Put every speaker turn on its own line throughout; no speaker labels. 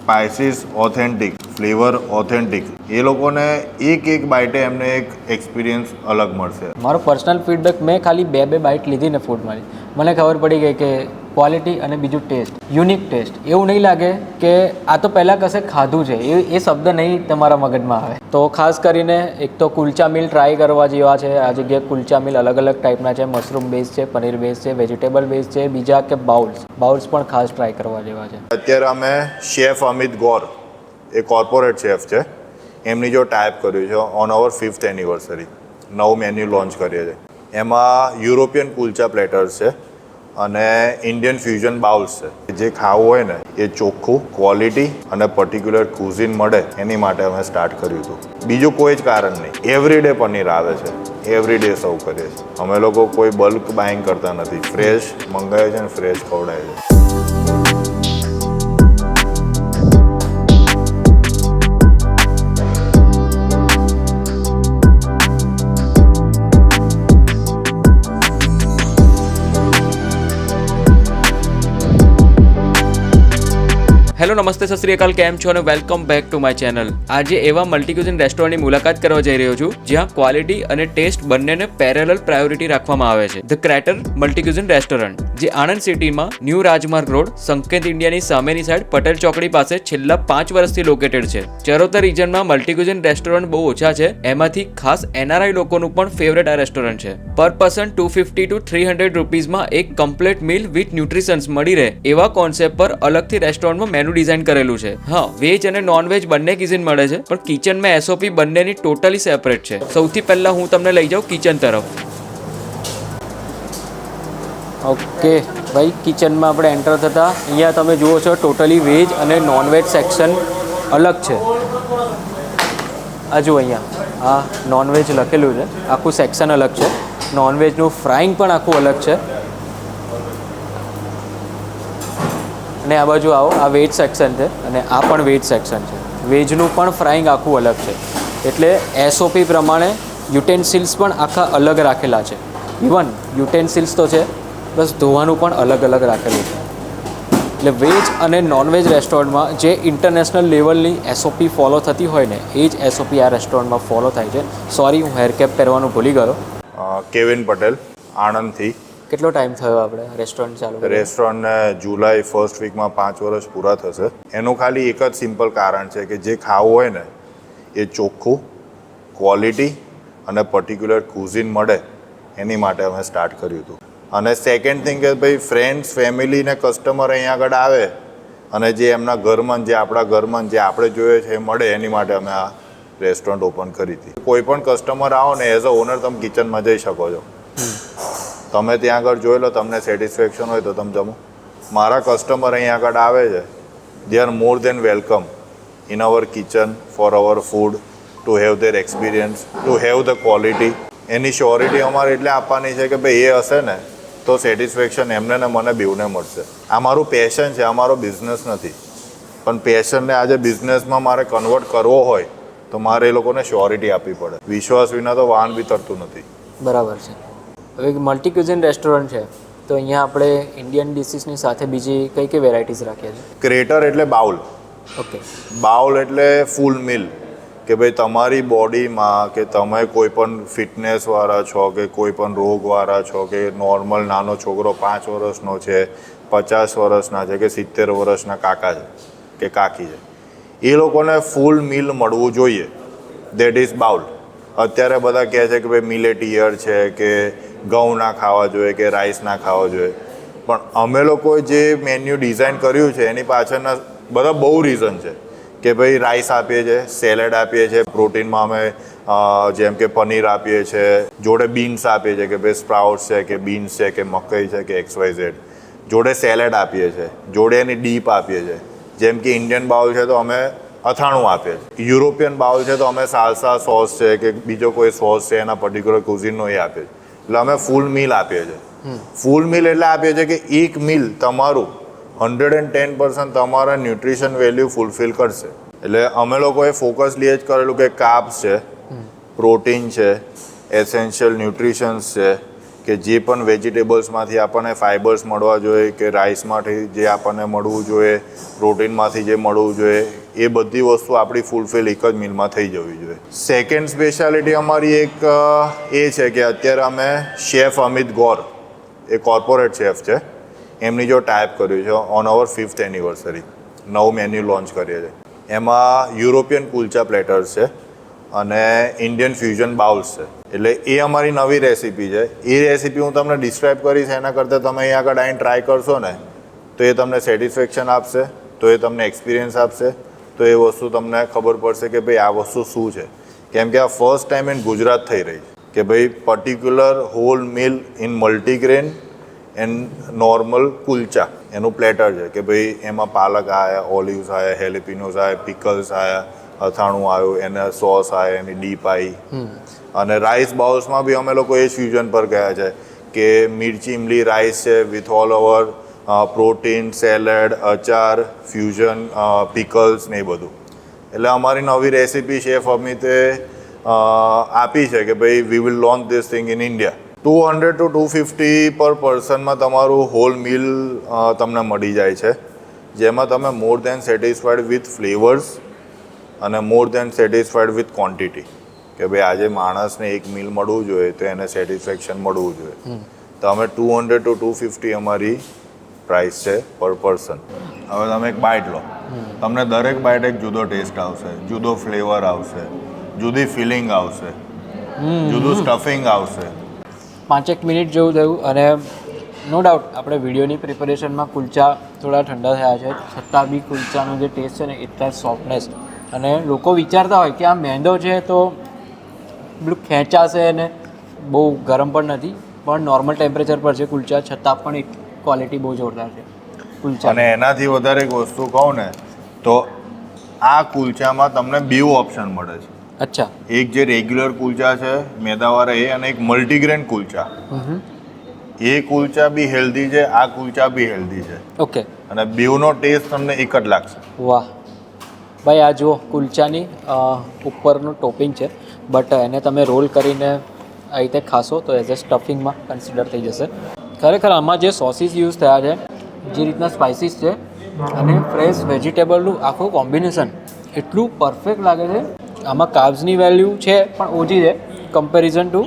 Spices authentic, flavour authentic. એ લોકોને એક બાઇટે એમને એક એક્સપિરિયન્સ અલગ મળશે.
મારો પર્સનલ ફીડબેક, મેં ખાલી બે બાઇટ લીધી ને ફૂડમાંથી, મને ખબર પડી ગઈ કે ક્વોલિટી અને બીજું ટેસ્ટ, યુનિક ટેસ્ટ. એવું નહીં લાગે કે આ તો પહેલાં કશે ખાધું છે, એ શબ્દ નહીં તમારા મગજમાં આવે. તો ખાસ કરીને એક તો કુલચા મિલ ટ્રાય કરવા જેવા છે. આ જગ્યાએ કુલચા મિલ અલગ અલગ ટાઈપના છે. મશરૂમ બેઝ છે, પનીર બેઝ છે, વેજીટેબલ બેઝ છે, બીજા કે બાઉલ્સ પણ ખાસ ટ્રાય કરવા જેવા છે.
અત્યારે અમે શેફ અમિત ગોર, એ કોર્પોરેટ શેફ છે, એમની જો ટાઈપ કર્યું છે ઓન અવર 5th એનિવર્સરી. નવું મેન્યુ લોન્ચ કરીએ છીએ. એમાં યુરોપિયન કુલચા પ્લેટર્સ છે અને ઇન્ડિયન ફ્યુઝન બાઉલ્સ છે. જે ખાવું હોય ને એ ચોખ્ખું, ક્વોલિટી અને પર્ટિક્યુલર કુઝિન મળે એની માટે અમે સ્ટાર્ટ કર્યું હતું. બીજું કોઈ જ કારણ નહીં. એવરી ડે પનીર આવે છે, એવરી ડે સર્વ કરીએ છીએ. અમે લોકો કોઈ બલ્ક બાઇંગ કરતા નથી. ફ્રેશ મંગાવે છે અને ફ્રેશ ખવડાવે છે.
હેલો, નમસ્તે, સત શ્રી અકાલ, કેમ છો અને welcome back to my channel. આજે એવા મલ્ટીક્યુઝિન રેસ્ટોરન્ટની મુલાકાત કરવા જઈ રહ્યો છું જ્યાં ક્વોલિટી અને ટેસ્ટ બંનેને પેરેલલ પ્રાયોરિટી રાખવામાં આવે છે. ધ ક્રેટર મલ્ટીક્યુઝિન રેસ્ટોરન્ટ, જે આણંદ સિટીમાં ન્યૂ રાજમાર્ગ રોડ, સંકેત ઇન્ડિયાની સામેની સાઈડ પટેલ ચોકડી પાસે છેલ્લા 5 વર્ષથી લોકેટેડ છે. ચરોતર રિજનમાં મલ્ટીક્યુઝિન રેસ્ટોરન્ટ બહુ ઓછા છે, એમાંથી ખાસ NRI લોકોનું પણ ફેવરેટ આ રેસ્ટોરન્ટ છે. પર પર્સન 250 to 300 રૂપીઝમાં એક કમ્પ્લીટ મીલ વિથ ન્યુટ્રિશન્સ મળી રહે એવા કોન્સેપ્ટ પર અલગથી રેસ્ટોરન્ટમાં મેનુ ડિઝાઇન કરેલું છે. હા, વેજ અને નોન વેજ બંને કિચન મળે છે, પણ કિચનમાં SOP બંનેની ટોટલી સેપરેટ છે. સૌથી પહેલા હું તમને લઈ જાઉં કિચન તરફ. ઓકે ભાઈ, કિચનમાં આપણે એન્ટર થતા અહીંયા તમે જુઓ છો ટોટલી વેજ અને નોન વેજ સેક્શન અલગ છે. આ જુઓ અહીંયા આ નોન વેજ લખેલું છે, આખું સેક્શન અલગ છે. નોન વેજનું ફ્રાઈંગ પણ આખું અલગ છે. અને આ બાજુ આવો, આ વેજ સેક્શન છે અને આ પણ વેજ સેક્શન છે. વેજનું પણ ફ્રાઈંગ આખું અલગ છે. એટલે SOP પ્રમાણે યુટેન્સિલ્સ પણ આખા અલગ રાખેલા છે. ઇવન યુટેન્સિલ્સ તો છે, બસ ધોવાનું પણ અલગ અલગ રાખેલું છે. એટલે વેજ અને નોનવેજ રેસ્ટોરન્ટમાં જે ઇન્ટરનેશનલ લેવલની SOP ફોલો થતી હોય ને, એ જ SOP આ રેસ્ટોરન્ટમાં ફોલો થાય છે. સોરી, હું હેરકેપ પહેરવાનું ભૂલી ગયો.
કેવિન પટેલ, આણંદથી.
કેટલો ટાઈમ થયો આપણે રેસ્ટોરન્ટ ચાલુ?
રેસ્ટોરન્ટને જુલાઈ ફર્સ્ટ વીકમાં 5 વર્ષ પૂરા થશે. એનું ખાલી એક જ સિમ્પલ કારણ છે કે જે ખાવું હોય ને એ ચોખ્ખું, ક્વોલિટી અને પર્ટિક્યુલર કુઝિન મળે એની માટે અમે સ્ટાર્ટ કર્યું હતું. અને સેકન્ડ થિંગ કે ભાઈ ફ્રેન્ડ્સ, ફેમિલી ને કસ્ટમર અહીંયા આગળ આવે અને જે એમના ઘરમાં, જે આપણા ઘરમાં જે આપણે જોઈએ છે એ મળે એની માટે અમે આ રેસ્ટોરન્ટ ઓપન કરી હતી. કોઈ પણ કસ્ટમર આવો ને એઝ અ ઓનર તમે કિચનમાં જઈ શકો છો. તમે ત્યાં આગળ જોઈ લો, તમને સેટિસ્ફેક્શન હોય તો તમે જમો. મારા કસ્ટમર અહીંયા આગળ આવે છે, they are more than welcome in our kitchen for our food, to have their experience, to have the quality. એની શ્યોરિટી અમારે એટલે આપવાની છે કે ભાઈ એ હશે ને તો સેટિસ્ફેક્શન એમને ને મને બેઉને મળશે. આ મારું પેશન છે, આ મારો બિઝનેસ નથી. પણ પેશનને આજે બિઝનેસમાં મારે કન્વર્ટ કરવો હોય તો મારે એ લોકોને શ્યોરિટી આપવી પડે. વિશ્વાસ વિના તો વાહન બી તરતું નથી.
બરાબર છે. હવે મલ્ટીક્યુઝિન રેસ્ટોરન્ટ છે તો અહીંયા આપણે ઇન્ડિયન ડિશિસની સાથે બીજી કઈ કઈ વેરાયટીઝ રાખીએ છીએ?
ક્રેટર એટલે બાઉલ.
ઓકે.
બાઉલ એટલે ફૂલ મીલ, કે ભાઈ તમારી બોડીમાં, કે તમે કોઈ પણ ફિટનેસવાળા છો, કે કોઈ પણ રોગવાળા છો, કે નોર્મલ નાનો છોકરો 5 વર્ષનો છે, 50 વર્ષના છે, કે 70 વર્ષના કાકા છે કે કાકી છે, એ લોકોને ફૂલ મીલ મળવું જોઈએ. That is bowl. અત્યારે બધા કહે છે કે ભાઈ મિલેટ ઈયર છે, કે ઘઉં ના ખાવા જોઈએ, કે રાઈસ ના ખાવા જોઈએ. પણ અમે લોકોએ જે મેન્યુ ડિઝાઇન કર્યું છે એની પાછળના બધા બહુ રીઝન છે. કે ભાઈ રાઈસ આપીએ છીએ, સેલેડ આપીએ છીએ, પ્રોટીનમાં અમે જેમ કે પનીર આપીએ છીએ, જોડે બીન્સ આપીએ છીએ કે ભાઈ સ્પ્રાઉટ્સ છે, કે બીન્સ છે, કે મકઈ છે, કે XYZ, જોડે સેલેડ આપીએ છીએ, જોડે એની ડીપ આપીએ છીએ. જેમ કે ઇન્ડિયન બાઉલ છે તો અમે અથાણું આપીએ છીએ. યુરોપિયન બાઉલ છે તો અમે સાલ્સા સોસ છે કે બીજો કોઈ સોસ છે એના પર્ટિક્યુલર કુઝિનનો એ આપીએ છીએ. એટલે અમે ફૂલ મીલ આપીએ છીએ. ફૂલ મીલ એટલે આપીએ છીએ કે એક મીલ તમારું 110% તમારા ન્યુટ્રિશન વેલ્યુ ફૂલફિલ કરશે. એટલે અમે લોકોએ ફોકસલી એ જ કરેલું કે કાર્બ્સ છે, પ્રોટીન છે, એસેન્શિયલ ન્યુટ્રિશન્સ છે, કે જે પણ વેજીટેબલ્સમાંથી આપણને ફાઇબર્સ મળવા જોઈએ કે રાઈસમાંથી જે આપણને મળવું જોઈએ, પ્રોટીનમાંથી જે મળવું જોઈએ, એ બધી વસ્તુ આપણી ફૂલફિલ એક જ મિલમાં થઈ જવી જોઈએ. સેકન્ડ સ્પેશિયાલિટી અમારી એક એ છે કે અત્યારે અમે શેફ અમિત ગોર, એ કોર્પોરેટ શેફ છે, એમની જો ટાઈપ કર્યું છે ઓન અવર 5th એનિવર્સરી. નવું મેન્યુ લોન્ચ કરીએ છીએ. એમાં યુરોપિયન કુલચા પ્લેટર્સ છે અને ઇન્ડિયન ફ્યુઝન બાઉલ્સ છે. એટલે એ અમારી નવી રેસીપી છે. એ રેસીપી હું તમને ડિસ્ક્રાઇબ કરીશ, એના કરતાં તમે અહીંયા આગળ આવીને ટ્રાય કરશો ને તો એ તમને સેટિસ્ફેક્શન આપશે, તો એ તમને એક્સપિરિયન્સ આપશે, તો એ વસ્તુ તમને ખબર પડશે કે ભાઈ આ વસ્તુ શું છે. કેમ કે આ ફર્સ્ટ ટાઈમ ઇન ગુજરાત થઈ રહી છે કે ભાઈ particular whole meal in multigrain and normal kulcha એનું પ્લેટર છે કે ભાઈ એમાં પાલક આવ્યા, ઓલિવ્સ આવ્યા, હેલિપિનોસ આવ્યા, પિકલ્સ આવ્યા, અથાણું આવ્યું, એને સોસ આવ્યા, એની ડીપ આવી. અને રાઈસ બાઉલ્સમાં બી અમે લોકો એ જ ફ્યુઝન પર ગયા છે કે મિર્ચી ઇમલી રાઈસ છે with all over protein, salad, અચાર, ફ્યુઝન, પિકલ્સ ને એ બધું. એટલે અમારી નવી રેસીપી શેફ અમિતે આપી છે કે ભાઈ we will launch this thing in India. 200 to 250 પર પર્સનમાં તમારું હોલ મિલ તમને મળી જાય છે, જેમાં તમે મોર દેન સેટિસ્ફાઈડ વિથ ફ્લેવર્સ અને મોર દેન સેટિસ્ફાઈડ વિથ ક્વોન્ટિટી. કે ભાઈ આજે માણસને એક મિલ મળવું જોઈએ તો એને સેટિસ્ફેક્શન મળવું જોઈએ. તો અમે 200 to 250 અમારી પ્રાઇસ છે પર પર્સન. હવે તમે એક બાઇટ લો, તમને દરેક બાઇટ એક જુદો ટેસ્ટ આવશે, જુદો ફ્લેવર આવશે, જુદી ફિલિંગ આવશે, જુદું સ્ટફિંગ આવશે.
5 મિનિટ જેવું થયું અને નો ડાઉટ આપણે વિડીયોની પ્રિપેરેશનમાં કુલચા થોડા ઠંડા થયા છે, છતાં બી કુલચાનો જે ટેસ્ટ છે ને એટલા સોફ્ટનેસ. અને લોકો વિચારતા હોય કે આ મેંદો છે તો પેલું ખેંચાશે ને બહુ ગરમ પણ નથી, પણ નોર્મલ ટેમ્પરેચર પર છે કુલચા, છતાં પણ એક ક્વોલિટી બહુ જોરદાર છે કુલચા.
અને એનાથી વધારે એક વસ્તુ કહું ને તો આ કુલચામાં તમને બે ઓપ્શન મળે છે.
અચ્છા.
એક જે રેગ્યુલર કુલચા છે મેદાવાળા એ, અને એક મલ્ટીગ્રેન કુલચા. એ કુલચા બી હેલ્ધી છે, આ કુલચા બી હેલ્ધી છે.
ઓકે.
અને બેવનો ટેસ્ટ તમને એક જ લાગશે.
વાહ ભાઈ, આ જુઓ કુલચાની ઉપરનું ટોપિંગ છે, બટ એને તમે રોલ કરીને આ રીતે ખાશો તો એઝ એ સ્ટફિંગમાં કન્સિડર થઈ જશે. ખરેખર આમાં જે સોસીસ યુઝ થયા છે, જે રીતના સ્પાઇસીસ છે અને ફ્રેશ વેજીટેબલનું આખું કોમ્બિનેશન એટલું પરફેક્ટ લાગે છે. આમાં કાર્બ્સની વેલ્યુ છે પણ ઓછી છે કમ્પેરિઝન ટુ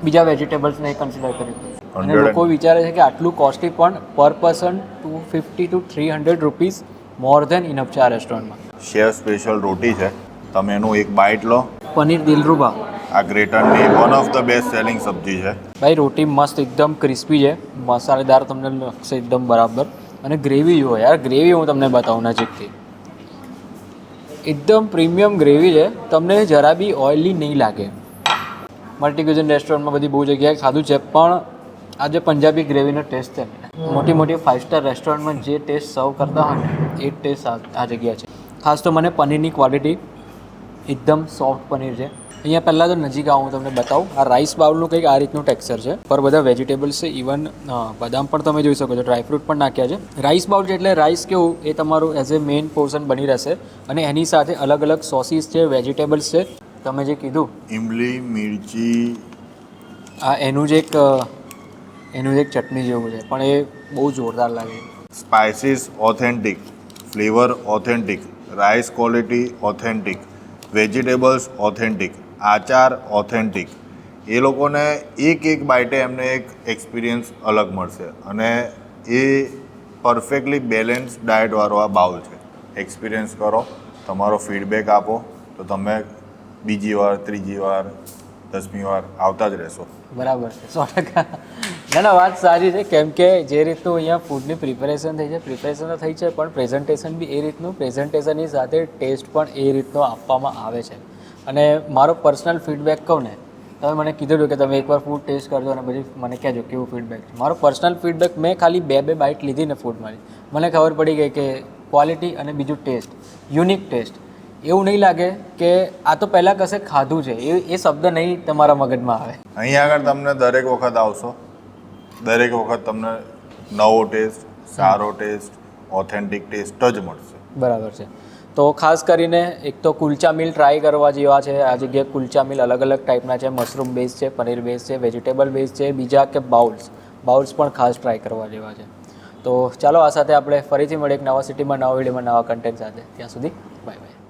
બીજા વેજીટેબલ્સને કન્સિડર કર્યું. અને લોકો વિચારે છે કે આટલું કોસ્ટલી, પણ પર person 250 to 300 rupees more then enough છે આ રેસ્ટોરન્ટમાં.
શેફ સ્પેશિયલ રોટી છે, તમે એનું એક બાઇટ લો.
પનીર દિલરૂબા
આ ગ્રેટરની one of the best selling સબ્જી છે.
ભાઈ રોટી મસ્ત એકદમ ક્રિસ્પી છે, મસાલેદાર તમને લાગશે એકદમ બરાબર. અને ગ્રેવી જુઓ યાર, ગ્રેવી હું તમને બતાવું નજીકથી, એકદમ પ્રીમિયમ ગ્રેવી છે, તમને જરા બી ઓઇલી નહીં લાગે. મલ્ટી ક્યુઝિન રેસ્ટોરન્ટમાં બધી બહુ જગ્યાએ ખાધું છે, પણ આ જે પંજાબી ગ્રેવીનો ટેસ્ટ છે, મોટી મોટી 5 સ્ટાર રેસ્ટોરન્ટમાં જે ટેસ્ટ સર્વ કરતા હોય ને એ ટેસ્ટ આ જગ્યા છે. ખાસ તો મને પનીરની ક્વોલિટી, એકદમ સોફ્ટ પનીર છે. અહીંયા પહેલાં તો નજીક આવું હું તમને બતાવું. આ રાઈસ બાઉલનું કંઈક આ રીતનું ટેક્સચર છે, પર બધા વેજીટેબલ્સ છે, ઇવન બદામ પણ તમે જોઈ શકો છો, ડ્રાયફ્રૂટ પણ નાખ્યા છે. રાઈસ બાઉલ છે એટલે રાઈસ કેવું એ તમારું એઝ એ મેઇન પોર્શન બની રહેશે, અને એની સાથે અલગ અલગ સોસીસ છે, વેજીટેબલ્સ છે, તમે જે કીધું
ઇમલી, મિર્ચી,
આ એનું જ એક ચટણી જેવું છે, પણ એ બહુ જોરદાર લાગે.
Spices authentic, flavour authentic, rice quality authentic, vegetables authentic, આચાર ઓથેન્ટિક. એ લોકોને એક બાઇટે એમને એક એક્સપિરિયન્સ અલગ મળશે, અને એ પરફેક્ટલી બેલેન્સ ડાયટવાળો આ બાઉલ છે. એક્સપિરિયન્સ કરો, તમારો ફીડબેક આપો, તો તમે બીજી વાર, ત્રીજી વાર, 10મી વાર આવતા જ રહેશો.
બરાબર છે, 100%. ના વાત સારી છે, કેમ કે જે રીતનું અહીંયા ફૂડની પ્રિપેરેશન થઈ છે, પ્રિપેરેશન તો થઈ છે, પણ પ્રેઝન્ટેશન બી એ રીતનું, પ્રેઝન્ટેશનની સાથે ટેસ્ટ પણ એ રીતનો આપવામાં આવે છે. અને મારો પર્સનલ ફીડબેક કહું ને, તમે મને કીધું કે તમે એકવાર ફૂડ ટેસ્ટ કરજો અને પછી મને કહેજો કેવું ફીડબેક છે. મારો પર્સનલ ફીડબેક, મેં ખાલી બે બાઇટ લીધી ને ફૂડમાંથી, મને ખબર પડી ગઈ કે ક્વોલિટી અને બીજું ટેસ્ટ, યુનિક ટેસ્ટ. એવું નહીં લાગે કે આ તો પહેલાં કશે ખાધું છે, એ શબ્દ નહીં તમારા મગજમાં આવે.
અહીંયા આગળ તમને દરેક વખત આવશો, દરેક વખત તમને નવો ટેસ્ટ, સારો ટેસ્ટ, ઓથેન્ટિક ટેસ્ટ જ મળશે.
બરાબર છે. તો ખાસ કરીને એક તો કુલચા મિલ ટ્રાય કરવા જેવા છે. આ જગ્યાએ કુલચા મિલ અલગ અલગ ટાઈપના છે, મશરૂમ બેઝ છે, પનીર બેઝ છે, વેજીટેબલ બેઝ છે, બીજા કે બાઉલ્સ પણ ખાસ ટ્રાય કરવા જેવા છે. તો ચાલો આ સાથે આપણે ફરીથી મળીએ એક નવા સિટીમાં નવા વિડીયોમાં નવા કન્ટેન્ટ સાથે. ત્યાં સુધી બાય બાય.